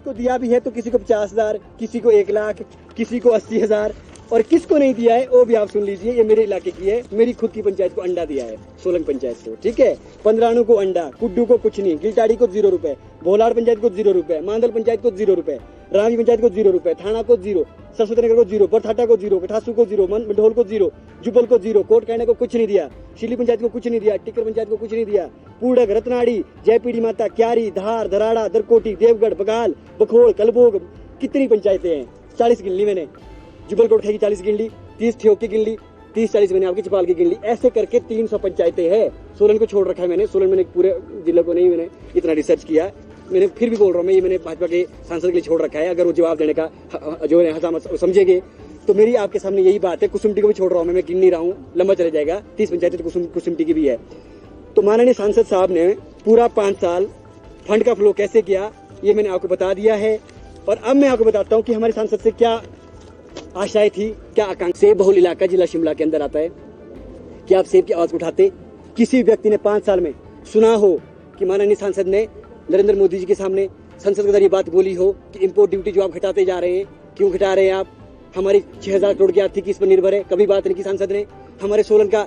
जिसको दिया भी है तो किसी को 50,000, किसी को 1 लाख, किसी को 80,000, और किसको नहीं दिया है वो भी आप सुन लीजिए। ये मेरे इलाके की है, मेरी खुद की पंचायत को अंडा दिया है, सोलंग पंचायत को, ठीक है। 15 को अंडा, कुड्डू को कुछ नहीं, गिलटाड़ी को 0 रुपए, भोलाड़ पंचायत को 0 रुपए, मांदल पंचायत को 0 रुपए, रामी पंचायत को 0 रुपए, थाना को 0, सरस्वती नगर को 0, बरथाटा को 0, कठासू को 0, मंडोल को 0, जुबल को 0, कोट कहने को कुछ नहीं दिया, शिली पंचायत को कुछ नहीं दिया, टिकर पंचायत को कुछ नहीं दिया, पूड़क, रतनाड़ी, जयपीड़ी माता, क्यारी, धार, धराड़ा, दरकोटी, देवगढ़, बगाल, बखोड़, कलबोग, कितनी पंचायतें हैं, 40 गिन ली मैंने। जुबल कोट की 40 गिन ली, 30 ठियोग की गिन ली, 30-40 मैंने आपकी चपाल की गिन ली, ऐसे करके 300 पंचायतें हैं। सोलन को छोड़ रखा है मैंने, सोलन मैंने पूरे जिले को नहीं मैंने इतना रिसर्च किया, मैंने फिर भी बोल रहा हूँ मैं, ये मैंने भाजपा के सांसद के लिए छोड़ रखा है। अगर वो जवाब देने का जो है हजामत समझेंगे तो मेरी आपके सामने यही बात है। कुसुमटी को भी छोड़ रहा हूँ मैं गिन नहीं रहा हूँ, लंबा चला जाएगा, 30 पंचायतें तो कुसुमटी की भी है। तो माननीय सांसद साहब ने पूरा 5 साल फंड का फ्लो कैसे किया ये मैंने आपको बता दिया है। और अब मैं आपको बताता हूँ कि हमारे सांसद से क्या आशाएं थी, क्या आकांक्षा। सेब बहुल इलाका जिला शिमला के अंदर आता है, क्या आप सेब की आवाज उठाते? किसी व्यक्ति ने 5 साल में सुना हो कि माननीय सांसद ने नरेंद्र मोदी जी के सामने संसद के अंदर ये बात बोली हो कि इंपोर्ट ड्यूटी जो आप घटाते जा रहे हैं, क्यों घटा रहे हैं आप, हमारी 6,000 करोड़ की आर्थिक इस पर निर्भर है, कभी बात नहीं की सांसद ने। हमारे सोलन का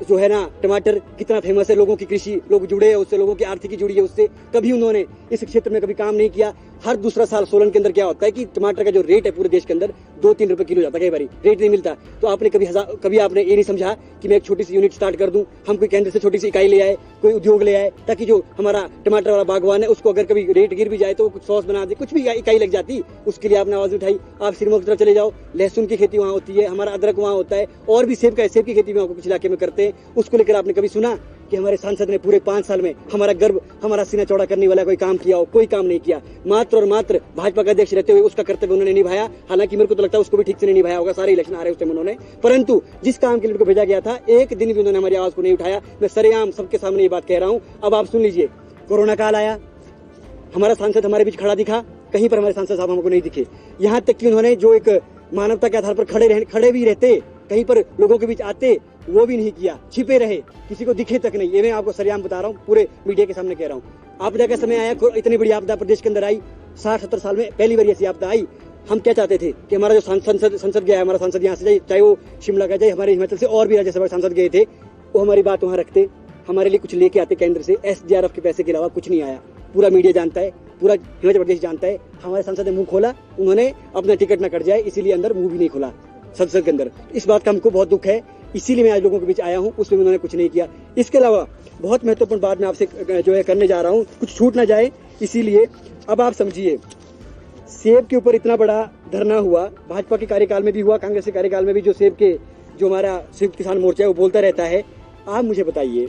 जो है ना टमाटर कितना फेमस है, लोगों की कृषि, लोग जुड़े हैं उससे, लोगों की आर्थिकी जुड़ी है उससे, कभी उन्होंने इस क्षेत्र में कभी काम नहीं किया। हर दूसरा साल सोलन के अंदर क्या होता है कि टमाटर का जो रेट है पूरे देश के अंदर 2-3 रुपए किलो जाता है, कई बार रेट नहीं मिलता। तो आपने कभी आपने ये नहीं समझा कि मैं एक छोटी सी यूनिट स्टार्ट कर दूं, हम कोई केंद्र से छोटी सी इकाई ले आए, कोई उद्योग ले आए, ताकि जो हमारा टमाटर वाला बागवान है उसको अगर कभी रेट गिर भी जाए तो कुछ सॉस बना दे, कुछ भी इकाई लग जाती, उसके लिए आपने आवाज उठाई। आप सिरमौर की तरफ चले जाओ, लहसुन की खेती वहाँ होती है, हमारा अदरक वहाँ होता है, और भी सेब की खेती भी कुछ इलाके में करते हैं, उसको लेकर आपने कभी सुना कि हमारे सांसद ने पूरे 5 साल में हमारा गर्व, हमारा सीना चौड़ा करने वाला कोई काम किया हो? कोई काम नहीं किया। मात्र और मात्र भाजपा का अध्यक्ष रहते हुए उसका कर्तव्य उन्होंने निभाया। हालांकि मेरे को तो लगता है उसको भी ठीक से नहीं निभाया होगा, सारे इलेक्शन आ रहे उस टाइम उन्होंने, परंतु जिस काम के लिए उनको भेजा गया था एक दिन भी उन्होंने हमारी आवाज को नहीं उठाया। मैं सरेआम सबके सामने ये बात कह रहा हूँ। अब आप सुन लीजिए, कोरोना काल आया, हमारा सांसद हमारे बीच खड़ा दिखा, कहीं पर हमारे सांसद साहब हमको नहीं दिखे। यहाँ तक कि उन्होंने जो एक मानवता के आधार पर खड़े भी रहते, कहीं पर लोगों के बीच आते, वो भी नहीं किया, छिपे रहे, किसी को दिखे तक नहीं। ये मैं आपको सरेआम बता रहा हूँ, पूरे मीडिया के सामने कह रहा हूँ। आपदा का समय आया, इतनी बड़ी आपदा प्रदेश के अंदर आई, 60-70 साल में पहली बार ऐसी आपदा आई। हम क्या चाहते थे कि हमारा जो संसद गया है, हमारा सांसद यहाँ से जाए, चाहे वो शिमला का जाए, हमारे हिमाचल से और भी राज्यसभा सांसद गए थे, वो हमारी बात वहाँ रखते, हमारे लिए कुछ लेके आते केंद्र से। SDRF के पैसे के अलावा कुछ नहीं आया। पूरा मीडिया जानता है, पूरा हिमाचल प्रदेश जानता है। हमारे सांसद ने मुंह खोला, उन्होंने अपना टिकट न कट जाए इसीलिए अंदर मुंह भी नहीं खोला संसद के अंदर। इस बात का हमको बहुत दुख है, इसीलिए मैं आज लोगों के बीच आया हूँ। उसमें उन्होंने कुछ नहीं किया। इसके अलावा बहुत महत्वपूर्ण बात मैं आपसे जो है करने जा रहा हूँ, कुछ छूट ना जाए इसीलिए। अब आप समझिए, सेब के ऊपर इतना बड़ा धरना हुआ, भाजपा के कार्यकाल में भी हुआ, कांग्रेस के कार्यकाल में भी, जो सेब के जो हमारा संयुक्त किसान मोर्चा है वो बोलता रहता है। आप मुझे बताइए,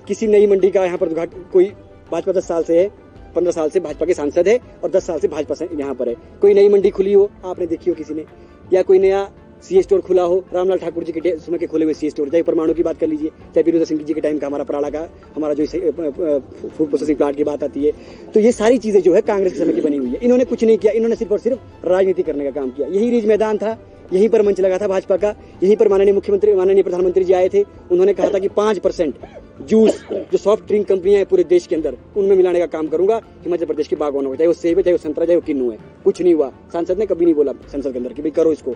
किसी नई मंडी का यहाँ पर कोई भाजपा 10 साल से है, 15 साल से भाजपा के सांसद है और 10 साल से भाजपा से यहाँ पर है, कोई नई मंडी खुली हो आपने देखी हो किसी ने? या कोई नया सीए स्टोर खुला हो, रामलाल ठाकुर जी के समय के खुले हुए सीए स्टोर, चाहे परमाणु की बात कर लीजिए, चाहे वीरेंद्र सिंह जी के टाइम का हमारा पराड़ा का हमारा जो फूड प्रोसेसिंग प्लांट की बात आती है, तो ये सारी चीजें जो है कांग्रेस के समय की बनी हुई है। इन्होंने कुछ नहीं किया, इन्होंने सिर्फ और सिर्फ राजनीति करने का काम किया। यही रिज मैदान था, यहीं पर मंच लगा था भाजपा का, यहीं पर माननीय मुख्यमंत्री, माननीय प्रधानमंत्री जी आए थे। उन्होंने कहा था कि 5% जूस जो सॉफ्ट ड्रिंक कंपनियां हैं पूरे देश के अंदर, उनमें मिलाने का काम करूंगा हिमाचल प्रदेश के बागवानों को, चाहे वो सेब है, चाहे वो संतरा, चाहे वो किन्नू है। कुछ नहीं हुआ। सांसद ने कभी नहीं बोला संसद के अंदर कि भाई करो इसको।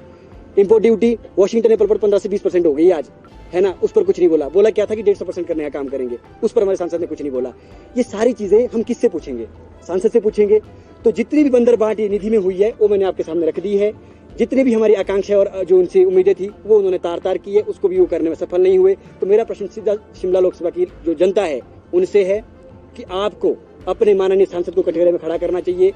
इंपोर्ट ड्यूटी वाशिंगटन एप्पल पर 15 से 20% हो गई आज, है ना, उस पर कुछ नहीं बोला। बोला क्या था कि 150% करने का काम करेंगे, उस पर हमारे सांसद ने कुछ नहीं बोला। ये सारी चीजें हम किससे पूछेंगे? सांसद से पूछेंगे। तो जितनी भी बंदरबाट निधि में हुई है वो मैंने आपके सामने रख दी है। जितनी भी हमारी आकांक्षा और जो उनसे उम्मीदें थी वो उन्होंने तार की है, उसको भी वो करने में सफल नहीं हुए। तो मेरा प्रश्न सीधा शिमला लोकसभा की जो जनता है उनसे है कि आपको अपने माननीय सांसद को कटघरे में खड़ा करना चाहिए।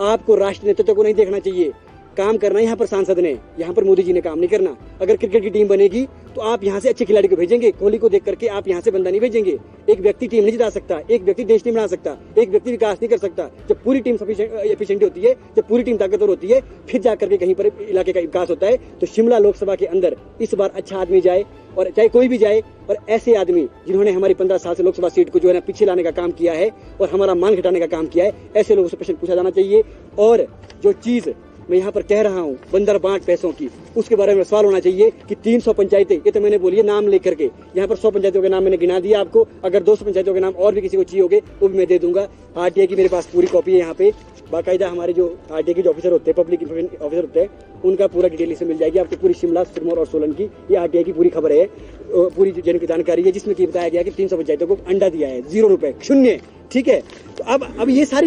आपको राष्ट्रीय नेतृत्व को नहीं देखना चाहिए, काम करना है यहाँ पर सांसद ने, यहाँ पर मोदी जी ने काम नहीं करना। अगर क्रिकेट की टीम बनेगी तो आप यहाँ से अच्छे खिलाड़ी को भेजेंगे, कोहली को देख करके आप यहाँ से बंदा नहीं भेजेंगे। एक व्यक्ति टीम नहीं जिता सकता, एक व्यक्ति देश नहीं बना सकता, एक व्यक्ति विकास नहीं कर सकता। जब पूरी टीम एफिशिएंट होती है, जब पूरी टीम ताकतवर होती है, फिर जाकर के कहीं पर इलाके का विकास होता है। तो शिमला लोकसभा के अंदर इस बार अच्छा आदमी जाए, और चाहे कोई भी जाए, और ऐसे आदमी जिन्होंने हमारी 15 साल से लोकसभा सीट को जो है ना पीछे लाने का काम किया है और हमारा मान घटाने का काम किया है, ऐसे लोगों से प्रश्न पूछा जाना चाहिए। और जो चीज मैं यहाँ पर कह रहा हूँ बंदर बांट पैसों की, उसके बारे में सवाल होना चाहिए कि 300 पंचायतें, ये तो मैंने बोली है नाम लेकर के, यहाँ पर 100 पंचायतों के नाम मैंने गिना दिया आपको। अगर 200 पंचायतों के नाम और भी किसी को चाहिए होंगे वो भी मैं दे दूंगा। आरटीआई की मेरे पास पूरी कॉपी है, यहाँ पे बाकायदा हमारे जो आरटीआई के जो ऑफिसर होते हैं, पब्लिक इंफॉर्मेशन ऑफिसर होते हैं, उनका पूरा डिटेल से मिल जाएगी आपको। पूरी शिमला, सिरमौर और सोलन की ये आरटीआई की पूरी खबर है, पूरी जानकारी है, जिसमें कि बताया गया कि 300 पंचायतों को अंडा दिया है, 0 रुपए, शून्य। ठीक है, तो अब ये सारी